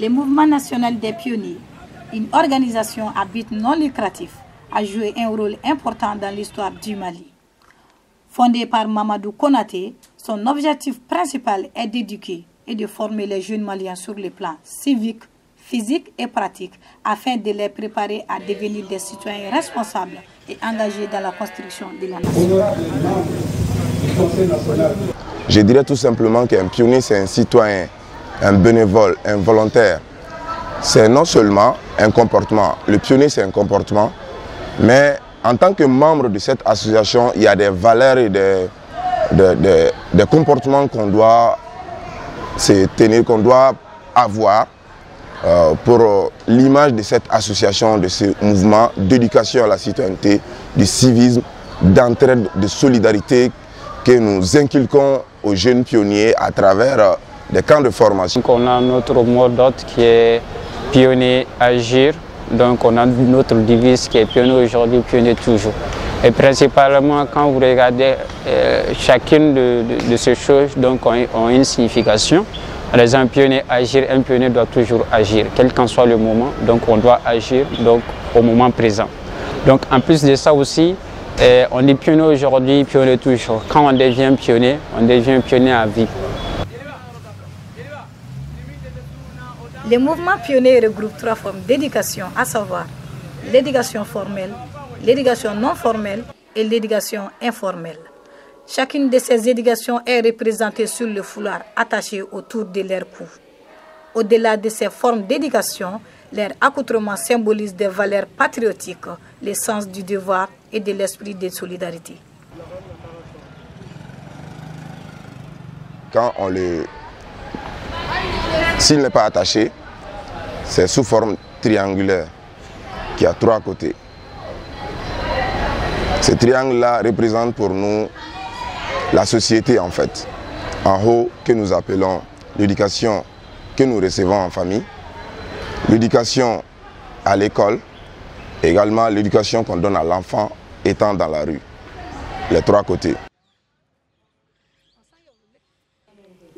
Le Mouvement national des pionniers, une organisation à but non lucratif, a joué un rôle important dans l'histoire du Mali. Fondé par Mamadou Konaté, son objectif principal est d'éduquer et de former les jeunes Maliens sur les plans civiques, physiques et pratiques afin de les préparer à devenir des citoyens responsables et engagés dans la construction de la nation. Je dirais tout simplement qu'un pionnier, c'est un citoyen, un bénévole, un volontaire. C'est non seulement un comportement, le pionnier c'est un comportement, mais en tant que membre de cette association, il y a des valeurs et des comportements qu'on doit se tenir, qu'on doit avoir pour l'image de cette association, de ce mouvement d'éducation à la citoyenneté, du civisme, d'entraide, de solidarité que nous inculquons aux jeunes pionniers à travers des camps de formation. Donc on a notre mot d'ordre qui est pionnier, agir. Donc on a notre devise qui est pionnier aujourd'hui, pionnier toujours. Et principalement quand vous regardez chacune de ces choses donc ont une signification. Par exemple, un pionnier agir, un pionnier doit toujours agir, quel qu'en soit le moment. Donc on doit agir donc, au moment présent. Donc en plus de ça aussi, on est pionnier aujourd'hui, pionnier toujours. Quand on devient pionnier à vie. Le mouvement pionnier regroupe 3 formes d'éducation, à savoir l'éducation formelle, l'éducation non formelle et l'éducation informelle. Chacune de ces éducations est représentée sur le foulard attaché autour de leur cou. Au-delà de ces formes d'éducation, leur accoutrement symbolise des valeurs patriotiques, le sens du devoir et de l'esprit de solidarité. Quand s'il n'est pas attaché, c'est sous forme triangulaire qui a 3 côtés. Ce triangle-là représente pour nous la société en fait. En haut, que nous appelons l'éducation que nous recevons en famille, l'éducation à l'école, également l'éducation qu'on donne à l'enfant étant dans la rue. Les 3 côtés.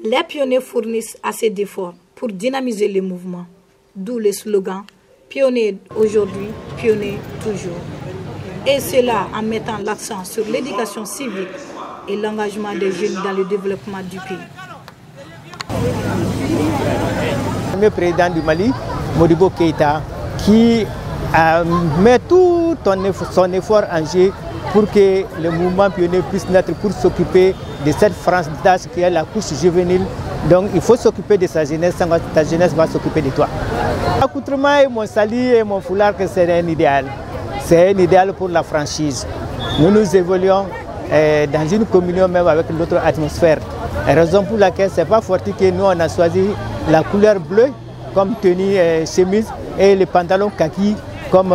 Les pionniers fournissent assez d'efforts pour dynamiser le mouvement, d'où le slogan « Pionnier aujourd'hui, pionnier toujours ». Et cela en mettant l'accent sur l'éducation civique et l'engagement des jeunes dans le développement du pays. Le président du Mali, Modibo Keïta, qui met tout son effort en jeu pour que le mouvement pionnier puisse naître pour s'occuper de cette France d'âge qui est la couche juvénile. Donc il faut s'occuper de sa jeunesse, ta jeunesse va s'occuper de toi. L'accoutrement et mon sali et mon foulard, c'est un idéal. C'est un idéal pour la franchise. Nous évoluons dans une communion même avec notre atmosphère. Raison pour laquelle ce n'est pas fortuit que nous on a choisi la couleur bleue comme tenue chemise et le pantalon kaki comme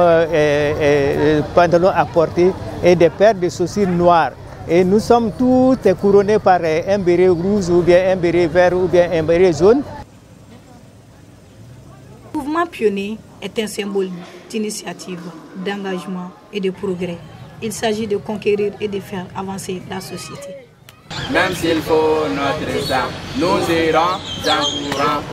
pantalon à porter et des paires de chaussures noires. Et nous sommes tous couronnés par un béret rouge ou bien un béret vert ou bien un béret jaune. Le mouvement pionnier est un symbole d'initiative, d'engagement et de progrès. Il s'agit de conquérir et de faire avancer la société. Même s'il faut notre sang, nous irons en courant.